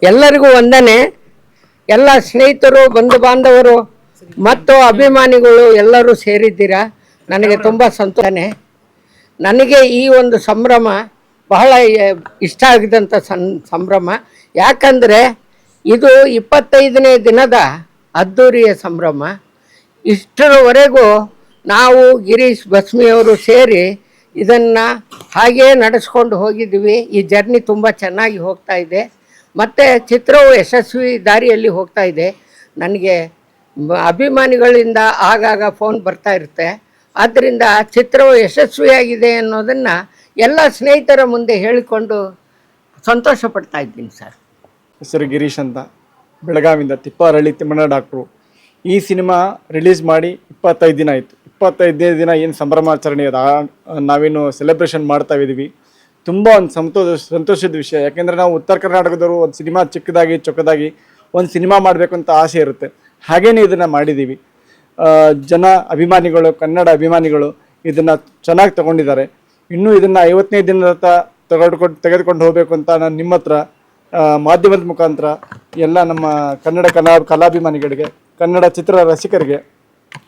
ಎಲ್ಲರಿಗೂ ವಂದನೆ. ಎಲ್ಲ ಸ್ನೇಹಿತರು, ಬಂಧು ಬಾಂಧವರು ಮತ್ತು ಅಭಿಮಾನಿಗಳು ಎಲ್ಲರೂ ಸೇರಿದ್ದೀರಾ. ನನಗೆ ತುಂಬ ಸಂತೋಷನೆ. ನನಗೆ ಈ ಒಂದು ಸಂಭ್ರಮ ಬಹಳ ಇಷ್ಟ ಆಗಿದಂಥ ಸಂಭ್ರಮ. ಯಾಕಂದರೆ ಇದು 25ನೇ ದಿನದ ಅದ್ದೂರಿಯ ಸಂಭ್ರಮ. ಇಷ್ಟರವರೆಗೂ ನಾವು ಗಿರೀಶ್ ಬಸ್ಮಿಯವರು ಸೇರಿ ಇದನ್ನು ಹಾಗೇ ನಡೆಸ್ಕೊಂಡು ಹೋಗಿದ್ದೀವಿ. ಈ ಜರ್ನಿ ತುಂಬ ಚೆನ್ನಾಗಿ ಹೋಗ್ತಾ ಇದೆ ಮತ್ತು ಚಿತ್ರವು ಯಶಸ್ವಿ ದಾರಿಯಲ್ಲಿ ಹೋಗ್ತಾ ಇದೆ. ನನಗೆ ಅಭಿಮಾನಿಗಳಿಂದ ಆಗಾಗ ಫೋನ್ ಬರ್ತಾ ಇರುತ್ತೆ. ಆದ್ದರಿಂದ ಚಿತ್ರವು ಯಶಸ್ವಿಯಾಗಿದೆ ಅನ್ನೋದನ್ನು ಎಲ್ಲ ಸ್ನೇಹಿತರ ಮುಂದೆ ಹೇಳಿಕೊಂಡು ಸಂತೋಷ ಪಡ್ತಾ ಇದ್ದೀನಿ ಸರ್. ಹೆಸರು ಗಿರೀಶ್ ಅಂತ, ಬೆಳಗಾವಿಂದ, ತಿಪ್ಪಾರಳ್ಳಿ ತಿಮ್ಮಣ್ಣ ಡಾಕ್ಟ್ರು. ಈ ಸಿನಿಮಾ ರಿಲೀಸ್ ಮಾಡಿ 25 ದಿನ ಆಯಿತು. 25ನೇ ದಿನ ಏನು ಸಂಭ್ರಮಾಚರಣೆ ಅದ, ನಾವೇನು ಸೆಲೆಬ್ರೇಷನ್ ಮಾಡ್ತಾ ಇದ್ದೀವಿ. ತುಂಬ ಒಂದು ಸಂತೋಷದ ವಿಷಯ. ಯಾಕೆಂದರೆ ನಾವು ಉತ್ತರ ಕರ್ನಾಟಕದವರು ಒಂದು ಸಿನಿಮಾ ಚಿಕ್ಕದಾಗಿ ಚೊಕ್ಕದಾಗಿ ಒಂದು ಸಿನಿಮಾ ಮಾಡಬೇಕು ಅಂತ ಆಸೆ ಇರುತ್ತೆ. ಹಾಗೇ ಇದನ್ನು ಮಾಡಿದ್ದೀವಿ. ಜನ ಅಭಿಮಾನಿಗಳು, ಕನ್ನಡ ಅಭಿಮಾನಿಗಳು ಇದನ್ನು ಚೆನ್ನಾಗಿ ತಗೊಂಡಿದ್ದಾರೆ. ಇನ್ನೂ ಇದನ್ನು 50ನೇ ದಿನದ ತೆಗೆದುಕೊಂಡು ಹೋಗಬೇಕು ಅಂತ ನಾನು ನಿಮ್ಮ ಹತ್ರ ಮಾಧ್ಯಮದ ಮುಖಾಂತರ ಎಲ್ಲ ನಮ್ಮ ಕನ್ನಡ ಕಲಾಭಿಮಾನಿಗಳಿಗೆ, ಕನ್ನಡ ಚಿತ್ರ ರಸಿಕರಿಗೆ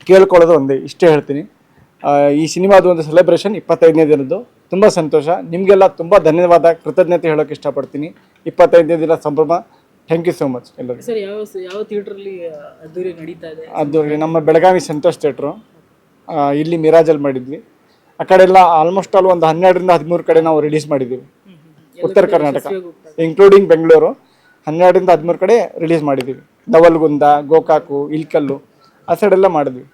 ಕೇಳ್ಕೊಳ್ಳೋದು ಒಂದೇ, ಇಷ್ಟೇ ಹೇಳ್ತೀನಿ. ಈ ಸಿನಿಮಾದ ಒಂದು ಸೆಲೆಬ್ರೇಷನ್ 25ನೇ ದಿನದ್ದು. ತುಂಬ ಸಂತೋಷ. ನಿಮಗೆಲ್ಲ ತುಂಬ ಧನ್ಯವಾದ, ಕೃತಜ್ಞತೆ ಹೇಳೋಕ್ಕೆ ಇಷ್ಟಪಡ್ತೀನಿ. 25ನೇ ದಿನ ಸಂಭ್ರಮ. ಥ್ಯಾಂಕ್ ಯು ಸೋ ಮಚ್ ಎಲ್ಲರಿಗೂ. ಸರ್, ಯಾವ ಥಿಯೇಟ್ರಲ್ಲಿ ಅದ್ದೂರಿ ನಡೀತಾ ಇದೆ? ಅದ್ದೂರಿ ನಮ್ಮ ಬೆಳಗಾವಿ ಸಂತೋಷ್ ಥಿಯೇಟ್ರು, ಇಲ್ಲಿ ಮಿರಾಜಲ್ಲಿ ಮಾಡಿದ್ವಿ. ಆ ಕಡೆ ಎಲ್ಲ ಆಲ್ಮೋಸ್ಟ್ ಆಲ್ ಒಂದು 12ರಿಂದ 13 ಕಡೆ ನಾವು ರಿಲೀಸ್ ಮಾಡಿದ್ದೀವಿ. ಉತ್ತರ ಕರ್ನಾಟಕ ಇನ್ಕ್ಲೂಡಿಂಗ್ ಬೆಂಗಳೂರು 12ರಿಂದ 13 ಕಡೆ ರಿಲೀಸ್ ಮಾಡಿದ್ದೀವಿ. ನವಲ್ಗುಂದ, ಗೋಕಾಕು, ಇಲ್ಕಲ್ಲು ಆ ಸೈಡೆಲ್ಲ ಮಾಡಿದ್ವಿ.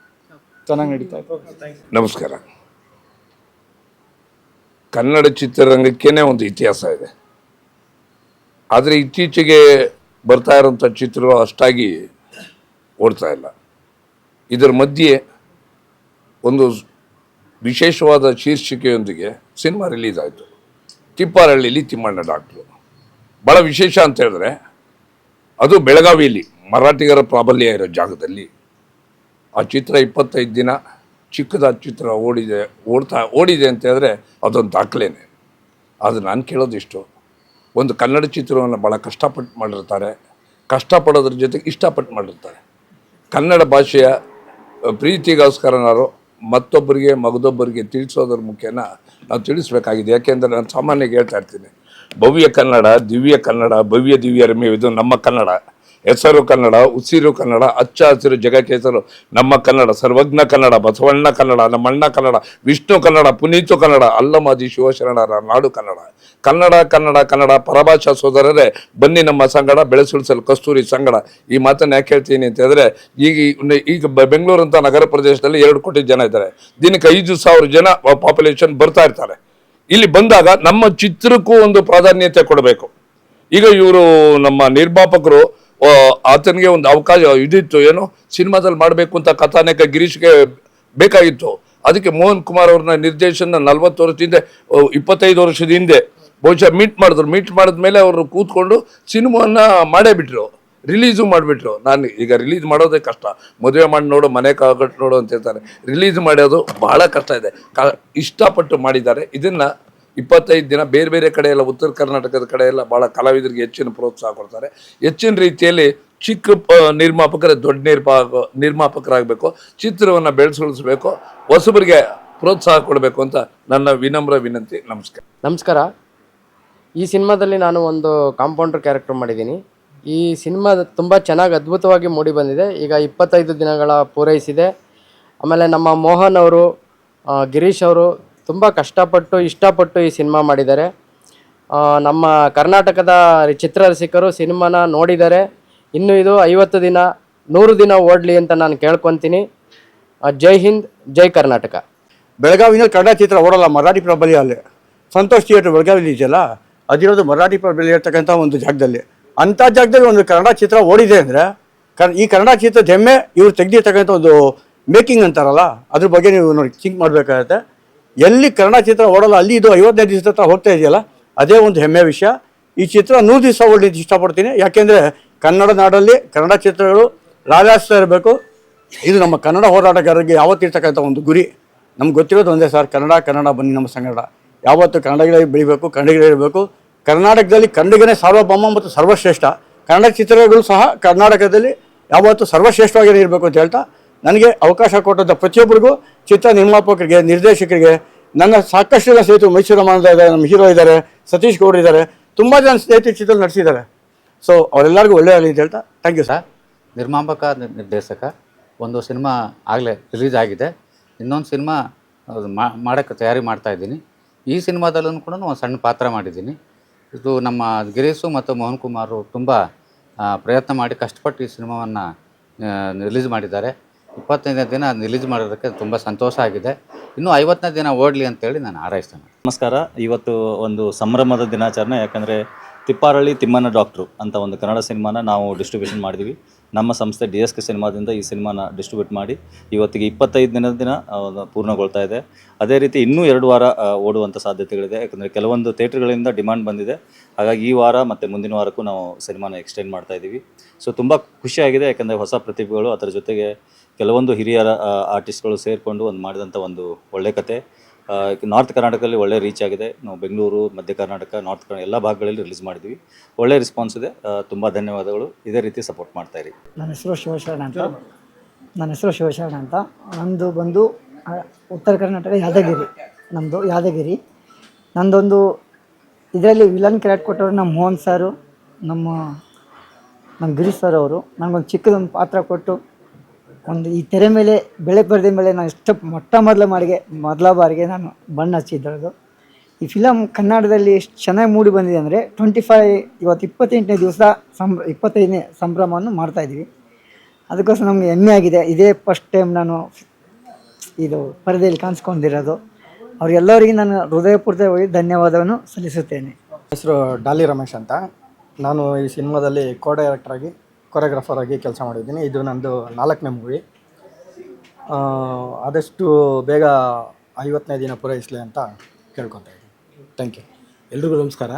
ಚೆನ್ನಾಗಿ ನಡೀತಾ ಇದೆ. ನಮಸ್ಕಾರ. ಕನ್ನಡ ಚಿತ್ರರಂಗಕ್ಕೇನೆ ಒಂದು ಇತಿಹಾಸ ಇದೆ. ಆದರೆ ಇತ್ತೀಚೆಗೆ ಬರ್ತಾ ಇರೋಂಥ ಚಿತ್ರಗಳು ಅಷ್ಟಾಗಿ ಓಡ್ತಾ ಇಲ್ಲ. ಇದರ ಮಧ್ಯೆ ಒಂದು ವಿಶೇಷವಾದ ಶೀರ್ಷಿಕೆಯೊಂದಿಗೆ ಸಿನಿಮಾ ರಿಲೀಸ್ ಆಯಿತು. ತಿಪ್ಪಾರಳ್ಳಿಲಿ ತಿಮ್ಮಣ್ಣ ಡಾಕ್ಟ್ರು. ಭಾಳ ವಿಶೇಷ ಅಂತ ಹೇಳಿದ್ರೆ ಅದು ಬೆಳಗಾವಿಯಲ್ಲಿ ಮರಾಠಿಗರ ಪ್ರಾಬಲ್ಯ ಇರೋ ಜಾಗದಲ್ಲಿ ಆ ಚಿತ್ರ 25 ದಿನ ಚಿಕ್ಕದಾದ ಚಿತ್ರ ಓಡಿದೆ ಅಂತ ಹೇಳಿದ್ರೆ ಅದೊಂದು ದಾಖಲೆನೇ. ಆದರೆ ನಾನು ಕೇಳೋದಿಷ್ಟು, ಒಂದು ಕನ್ನಡ ಚಿತ್ರವನ್ನು ಭಾಳ ಕಷ್ಟಪಟ್ಟು ಮಾಡಿರ್ತಾರೆ. ಕಷ್ಟಪಡೋದ್ರ ಜೊತೆಗೆ ಇಷ್ಟಪಟ್ಟು ಮಾಡಿರ್ತಾರೆ. ಕನ್ನಡ ಭಾಷೆಯ ಪ್ರೀತಿಗೋಸ್ಕರನಾರು ಮತ್ತೊಬ್ಬರಿಗೆ ಮಗದೊಬ್ಬರಿಗೆ ತಿಳಿಸೋದ್ರ ಮುಖ್ಯನ ನಾವು ತಿಳಿಸ್ಬೇಕಾಗಿದೆ. ಯಾಕೆಂದರೆ ನಾನು ಸಾಮಾನ್ಯವಾಗಿ ಹೇಳ್ತಾ ಇರ್ತೀನಿ, ಭವ್ಯ ಕನ್ನಡ, ದಿವ್ಯ ಕನ್ನಡ, ಭವ್ಯ ದಿವ್ಯ ರಮ್ಯ, ಇದು ನಮ್ಮ ಕನ್ನಡ. ಹೆಸರು ಕನ್ನಡ, ಉಸಿರು ಕನ್ನಡ, ಹಚ್ಚ ಹಸಿರು ಜಗಕ್ಕೆ ಹೆಸರು ನಮ್ಮ ಕನ್ನಡ. ಸರ್ವಜ್ಞ ಕನ್ನಡ, ಬಸವಣ್ಣ ಕನ್ನಡ, ನಮ್ಮಣ್ಣ ಕನ್ನಡ, ವಿಷ್ಣು ಕನ್ನಡ, ಪುನೀತು ಕನ್ನಡ, ಅಲ್ಲಮಾದಿ ಶಿವಶರಣರ ನಾಡು ಕನ್ನಡ. ಕನ್ನಡ ಕನ್ನಡ ಕನ್ನಡ ಪರಭಾಷಾ ಸೋದರರೇ, ಬನ್ನಿ ನಮ್ಮ ಸಂಗಡ ಬೆಳೆಸುಳಿಸಲು ಕಸ್ತೂರಿ ಸಂಗಡ. ಈ ಮಾತನ್ನು ಯಾಕೆ ಹೇಳ್ತೀನಿ ಅಂತ ಹೇಳಿದ್ರೆ, ಈಗ ಬೆಂಗಳೂರು ಅಂತ ನಗರ ಪ್ರದೇಶದಲ್ಲಿ 2 ಕೋಟಿ ಜನ ಇದ್ದಾರೆ. ದಿನಕ್ಕೆ 5,000 ಜನ ಪಾಪ್ಯುಲೇಷನ್ ಬರ್ತಾ ಇರ್ತಾರೆ. ಇಲ್ಲಿ ಬಂದಾಗ ನಮ್ಮ ಚಿತ್ರಕ್ಕೂ ಒಂದು ಪ್ರಾಧಾನ್ಯತೆ ಕೊಡಬೇಕು. ಈಗ ಇವರು ನಮ್ಮ ನಿರ್ಮಾಪಕರು ಆತನಿಗೆ ಒಂದು ಅವಕಾಶ ಇದಿತ್ತು, ಏನೋ ಸಿನಿಮಾದಲ್ಲಿ ಮಾಡಬೇಕು ಅಂತ ಕಥಾನಕ ಗಿರೀಶ್ಗೆ ಬೇಕಾಗಿತ್ತು. ಅದಕ್ಕೆ ಮೋಹನ್ ಕುಮಾರ್ ಅವ್ರನ್ನ ನಿರ್ದೇಶನ 40 ವರ್ಷದಿಂದ 25 ವರ್ಷದ ಹಿಂದೆ ಬಹುಶಃ ಮೀಟ್ ಮಾಡಿದ್ಮೇಲೆ ಅವರು ಕೂತ್ಕೊಂಡು ಸಿನಿಮಾವನ್ನು ಮಾಡೇ ಬಿಟ್ರು, ರಿಲೀಸು ಮಾಡಿಬಿಟ್ರು. ನಾನು ಈಗ ರಿಲೀಸ್ ಮಾಡೋದೇ ಕಷ್ಟ. ಮದುವೆ ಮಾಡಿ ನೋಡು, ಮನೆ ಕಾಗಟ್ಟು ನೋಡು ಅಂತ ಹೇಳ್ತಾರೆ. ರಿಲೀಸ್ ಮಾಡೋದು ಬಹಳ ಕಷ್ಟ ಇದೆ. ಇಷ್ಟಪಟ್ಟು ಮಾಡಿದ್ದಾರೆ. ಇದನ್ನು 25 ದಿನ ಬೇರೆ ಬೇರೆ ಕಡೆ ಎಲ್ಲ, ಉತ್ತರ ಕರ್ನಾಟಕದ ಕಡೆ ಎಲ್ಲ ಭಾಳ ಕಲಾವಿದರಿಗೆ ಹೆಚ್ಚಿನ ಪ್ರೋತ್ಸಾಹ ಕೊಡ್ತಾರೆ. ಹೆಚ್ಚಿನ ರೀತಿಯಲ್ಲಿ ಚಿಕ್ಕ ನಿರ್ಮಾಪಕರೇ ದೊಡ್ಡ ನಿರ್ಮಾಪಕರಾಗಬೇಕು, ಚಿತ್ರವನ್ನು ಬೆಳೆಸಬೇಕು, ಹೊಸಬರಿಗೆ ಪ್ರೋತ್ಸಾಹ ಕೊಡಬೇಕು ಅಂತ ನನ್ನ ವಿನಮ್ರ ವಿನಂತಿ. ನಮಸ್ಕಾರ. ಈ ಸಿನಿಮಾದಲ್ಲಿ ನಾನು ಒಂದು ಕಾಂಪೌಂಡರ್ ಕ್ಯಾರೆಕ್ಟರ್ ಮಾಡಿದ್ದೀನಿ. ಈ ಸಿನಿಮಾ ತುಂಬ ಚೆನ್ನಾಗಿ ಅದ್ಭುತವಾಗಿ ಮೂಡಿ ಬಂದಿದೆ. ಈಗ 25 ದಿನಗಳ ಪೂರೈಸಿದೆ. ಆಮೇಲೆ ನಮ್ಮ ಮೋಹನ್ ಅವರು, ಗಿರೀಶ್ ಅವರು ತುಂಬ ಕಷ್ಟಪಟ್ಟು ಇಷ್ಟಪಟ್ಟು ಈ ಸಿನಿಮಾ ಮಾಡಿದ್ದಾರೆ. ನಮ್ಮ ಕರ್ನಾಟಕದ ಚಿತ್ರರಸಿಕರು ಸಿನಿಮಾನ ನೋಡಿದ್ದಾರೆ. ಇನ್ನು ಇದು 50 ದಿನ 100 ದಿನ ಓಡಲಿ ಅಂತ ನಾನು ಕೇಳ್ಕೊತೀನಿ. ಜೈ ಹಿಂದ್, ಜೈ ಕರ್ನಾಟಕ. ಬೆಳಗಾವಿನಲ್ಲಿ ಕನ್ನಡ ಚಿತ್ರ ಓಡಲ್ಲ, ಮರಾಠಿ ಪ್ರಾಬಲ್ಯ ಅಲ್ಲಿ. ಸಂತೋಷ್ ಥಿಯೇಟ್ರ್ ಬೆಳಗಾವಿಲಿ ಇದೆಯಲ್ಲ, ಅದಿರೋದು ಮರಾಠಿ ಪ್ರಾಬಲ್ಯ ಇರ್ತಕ್ಕಂಥ ಒಂದು ಜಾಗದಲ್ಲಿ. ಅಂಥ ಜಾಗದಲ್ಲಿ ಒಂದು ಕನ್ನಡ ಚಿತ್ರ ಓಡಿದೆ ಅಂದರೆ ಈ ಕನ್ನಡ ಚಿತ್ರದ ಹೆಮ್ಮೆ ಇವರು ತೆಗೆದಿರ್ತಕ್ಕಂಥ ಒಂದು ಮೇಕಿಂಗ್ ಅಂತಾರಲ್ಲ, ಅದ್ರ ಬಗ್ಗೆ ನೀವು ನೋಡಿ ಥಿಂಕ್ ಮಾಡಬೇಕಾಗತ್ತೆ. ಎಲ್ಲಿ ಕನ್ನಡ ಚಿತ್ರ ಓಡಲ್ಲ ಅಲ್ಲಿ ಇದು 55 ದಿವಸದ ಹತ್ರ ಹೋಗ್ತಾ ಇದೆಯಲ್ಲ, ಅದೇ ಒಂದು ಹೆಮ್ಮೆ ವಿಷಯ. ಈ ಚಿತ್ರ 100 ದಿವಸ ಓಡಲಿ ಇಷ್ಟಪಡ್ತೀನಿ. ಯಾಕೆಂದರೆ ಕನ್ನಡ ನಾಡಲ್ಲಿ ಕನ್ನಡ ಚಿತ್ರಗಳು ರಾಜಾಸ್ತಾ ಇರಬೇಕು. ಇದು ನಮ್ಮ ಕನ್ನಡ ಹೋರಾಟಗಾರರಿಗೆ ಯಾವತ್ತಿರ್ತಕ್ಕಂಥ ಒಂದು ಗುರಿ. ನಮ್ಗೆ ಗೊತ್ತಿರೋದು ಒಂದೇ ಸರ್, ಕನ್ನಡ ಬನ್ನಿ ನಮ್ಮ ಸಂಗಡ. ಯಾವತ್ತು ಕನ್ನಡಿಗರೇ ಬೆಳಿಬೇಕು, ಕನ್ನಡಿಗರೇ ಇರಬೇಕು. ಕರ್ನಾಟಕದಲ್ಲಿ ಕನ್ನಡಿಗನೇ ಸಾರ್ವಭೌಮ ಮತ್ತು ಸರ್ವಶ್ರೇಷ್ಠ. ಕನ್ನಡ ಚಿತ್ರಗಳು ಸಹ ಕರ್ನಾಟಕದಲ್ಲಿ ಯಾವತ್ತೂ ಸರ್ವಶ್ರೇಷ್ಠವಾಗಿ ಇರಬೇಕು ಅಂತ ಹೇಳ್ತಾ, ನನಗೆ ಅವಕಾಶ ಕೊಟ್ಟಂಥ ಪ್ರತಿಯೊಬ್ಬರಿಗೂ, ಚಿತ್ರ ನಿರ್ಮಾಪಕರಿಗೆ, ನಿರ್ದೇಶಕರಿಗೆ, ನನ್ನ ಸಾಕಷ್ಟು ಜನ ಸ್ನೇಹಿತರು, ಮೈಸೂರು ಮಾನದ ಇದ್ದಾರೆ, ನಮ್ಮ ಹೀರೋ ಇದ್ದಾರೆ, ಸತೀಶ್ ಗೌಡ್ರು ಇದ್ದಾರೆ, ತುಂಬ ಜನ ಸ್ನೇಹಿತರು ಚಿತ್ರ ನಡೆಸಿದ್ದಾರೆ. ಸೊ ಅವರೆಲ್ಲರಿಗೂ ಒಳ್ಳೆಯದಾಗಲಿ ಅಂತ ಹೇಳ್ತಾ ಥ್ಯಾಂಕ್ ಯು ಸರ್. ನಿರ್ಮಾಪಕ ನಿರ್ದೇಶಕ ಒಂದು ಸಿನಿಮಾ ಆಗಲೇ ರಿಲೀಸ್ ಆಗಿದೆ, ಇನ್ನೊಂದು ಸಿನಿಮಾ ಮಾಡೋಕ್ಕೆ ತಯಾರಿ ಮಾಡ್ತಾಯಿದ್ದೀನಿ. ಈ ಸಿನಿಮಾದಲ್ಲೂ ಕೂಡ ಒಂದು ಸಣ್ಣ ಪಾತ್ರ ಮಾಡಿದ್ದೀನಿ. ಇದು ನಮ್ಮ ಗಿರೀಶು ಮತ್ತು ಮೋಹನ್ ಕುಮಾರು ತುಂಬ ಪ್ರಯತ್ನ ಮಾಡಿ ಕಷ್ಟಪಟ್ಟು ಈ ಸಿನಿಮಾವನ್ನು ರಿಲೀಸ್ ಮಾಡಿದ್ದಾರೆ. 25ನೇ ದಿನ ರಿಲೀಸ್ ಮಾಡೋದಕ್ಕೆ ತುಂಬ ಸಂತೋಷ ಆಗಿದೆ. ಇನ್ನೂ 50ನೇ ದಿನ ಓಡಲಿ ಅಂತೇಳಿ ನಾನು ಹಾರೈಸ್ತೇನೆ. ನಮಸ್ಕಾರ. ಇವತ್ತು ಒಂದು ಸಂಭ್ರಮದ ದಿನಾಚರಣೆ. ಯಾಕಂದರೆ ತಿಪ್ಪಾರಳ್ಳಿ ತಿಮ್ಮನ ಡಾಕ್ಟ್ರು ಅಂತ ಒಂದು ಕನ್ನಡ ಸಿನಿಮಾನ ನಾವು ಡಿಸ್ಟ್ರಿಬ್ಯೂಷನ್ ಮಾಡಿದ್ವಿ. ನಮ್ಮ ಸಂಸ್ಥೆ DSK ಸಿನಿಮಾದಿಂದ ಈ ಸಿನಿಮಾನ ಡಿಸ್ಟ್ರಿಬ್ಯೂಟ್ ಮಾಡಿ ಇವತ್ತಿಗೆ 25 ದಿನದ ದಿನ ಪೂರ್ಣಗೊಳ್ತಾ ಇದೆ. ಅದೇ ರೀತಿ ಇನ್ನೂ 2 ವಾರ ಓಡುವಂಥ ಸಾಧ್ಯತೆಗಳಿದೆ. ಯಾಕಂದರೆ ಕೆಲವೊಂದು ಥಿಯೇಟ್ರ್ಗಳಿಂದ ಡಿಮಾಂಡ್ ಬಂದಿದೆ. ಹಾಗಾಗಿ ಈ ವಾರ ಮತ್ತು ಮುಂದಿನ ವಾರಕ್ಕೂ ನಾವು ಸಿನಿಮಾನ ಎಕ್ಸ್ಟೆಂಡ್ ಮಾಡ್ತಾ ಇದ್ದೀವಿ. ಸೊ ತುಂಬ ಖುಷಿಯಾಗಿದೆ. ಯಾಕಂದರೆ ಹೊಸ ಪ್ರತಿಭೆಗಳು, ಅದರ ಜೊತೆಗೆ ಕೆಲವೊಂದು ಹಿರಿಯರ ಆರ್ಟಿಸ್ಟ್ಗಳು ಸೇರಿಕೊಂಡು ಒಂದು ಮಾಡಿದಂಥ ಒಂದು ಒಳ್ಳೆ ಕತೆ. ನಾರ್ತ್ ಕರ್ನಾಟಕದಲ್ಲಿ ಒಳ್ಳೆ ರೀಚ್ ಆಗಿದೆ. ನಾವು ಬೆಂಗಳೂರು, ಮಧ್ಯ ಕರ್ನಾಟಕ, ನಾರ್ತ್ ಕರ್ನಾಟಕ ಎಲ್ಲ ಭಾಗಗಳಲ್ಲಿ ರಿಲೀಸ್ ಮಾಡಿದ್ವಿ. ಒಳ್ಳೆ ರೆಸ್ಪಾನ್ಸ್ ಇದೆ. ತುಂಬ ಧನ್ಯವಾದಗಳು. ಇದೇ ರೀತಿ ಸಪೋರ್ಟ್ ಮಾಡ್ತಾಯಿರಿ. ನನ್ನ ಹೆಸರು ಶಿವಶರಣ ಅಂತ. ನಮ್ಮದು ಬಂದು ಉತ್ತರ ಕರ್ನಾಟಕ ಯಾದಗಿರಿ. ನಂದೊಂದು ಇದರಲ್ಲಿ ವಿಲನ್ ಕ್ಯಾರೆಕ್ಟ್ ಕೊಟ್ಟವರು ನಮ್ಮ ಮೋಹನ್ ಸಾರು, ನಮ್ಮ ಗಿರೀಶ್ ಸರ್ ಅವರು. ನನಗೊಂದು ಚಿಕ್ಕದೊಂದು ಪಾತ್ರ ಕೊಟ್ಟು ಒಂದು ಈ ತೆರೆ ಮೇಲೆ ಬೆಳೆ ಪರದೆ ಮೇಲೆ ನಾನು ಮೊದಲ ಬಾರಿಗೆ ನಾನು ಬಣ್ಣ ಹಚ್ಚಿದ್ದಳು. ಈ ಫಿಲಮ್ ಕನ್ನಡದಲ್ಲಿ ಎಷ್ಟು ಚೆನ್ನಾಗಿ ಮೂಡಿ ಬಂದಿದೆ ಅಂದರೆ 25ನೇ ದಿವಸ 25ನೇ ಸಂಭ್ರಮವನ್ನು ಮಾಡ್ತಾಯಿದ್ದೀವಿ. ಅದಕ್ಕೋಸ್ಕರ ನಮಗೆ ಹೆಮ್ಮೆ ಆಗಿದೆ. ಇದೇ ಫಸ್ಟ್ ಟೈಮ್ ನಾನು ಇದು ಪರದೆಯಲ್ಲಿ ಕಾಣಿಸ್ಕೊಂಡಿರೋದು. ಅವರೆಲ್ಲರಿಗೆ ನಾನು ಹೃದಯಪೂರ್ವಕವಾಗಿ ಧನ್ಯವಾದವನ್ನು ಸಲ್ಲಿಸುತ್ತೇನೆ. ಹೆಸರು ಡಾಲಿ ರಮೇಶ್ ಅಂತ. ನಾನು ಈ ಸಿನಿಮಾದಲ್ಲಿ ಕೊರಿಯೋಗ್ರಾಫರ್ ಆಗಿ ಕೆಲಸ ಮಾಡಿದ್ದೀನಿ. ಇದು ನಂದು 4ನೇ ಮೂವಿ. ಆದಷ್ಟು ಬೇಗ 50ನೇ ದಿನ ಪೂರೈಸಲಿ ಅಂತ ಕೇಳ್ಕೊತಾ ಇದ್ದೀನಿ. Thank you. ಎಲ್ರಿಗೂ ನಮಸ್ಕಾರ.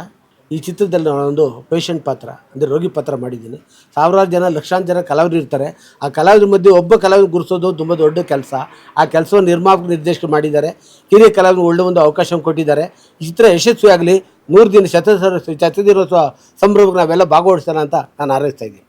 ಈ ಚಿತ್ರದಲ್ಲಿ ನಾನೊಂದು ಪೇಷಂಟ್ ಪಾತ್ರ ಅಂದರೆ ರೋಗಿ ಪಾತ್ರ ಮಾಡಿದ್ದೀನಿ. ಸಾವಿರಾರು ಜನ, ಲಕ್ಷಾಂತರ ಜನ ಕಲಾವಿದರು ಇರ್ತಾರೆ. ಆ ಕಲಾವಿದ್ರ ಮಧ್ಯೆ ಒಬ್ಬ ಕಲಾವಿದ ಗುರುಸೋದು ತುಂಬ ದೊಡ್ಡ ಕೆಲಸ. ಆ ಕೆಲಸವನ್ನು ನಿರ್ಮಾಪಕ ನಿರ್ದೇಶಕರು ಮಾಡಿದ್ದಾರೆ. ಹಿರಿಯ ಕಲಾವಿದರು ಒಳ್ಳೆ ಒಂದು ಅವಕಾಶ ಕೊಟ್ಟಿದ್ದಾರೆ. ಈ ಚಿತ್ರ ಯಶಸ್ವಿಯಾಗಲಿ, 100 ದಿನ ಶತದಿನೋತ್ಸವ ಸಂಭ್ರಮಕ್ಕೆ ನಾವೆಲ್ಲ ಭಾಗವಹಿಸೋಣ ಅಂತ ನಾನು ಹಾರೈಸ್ತಾ ಇದ್ದೀನಿ.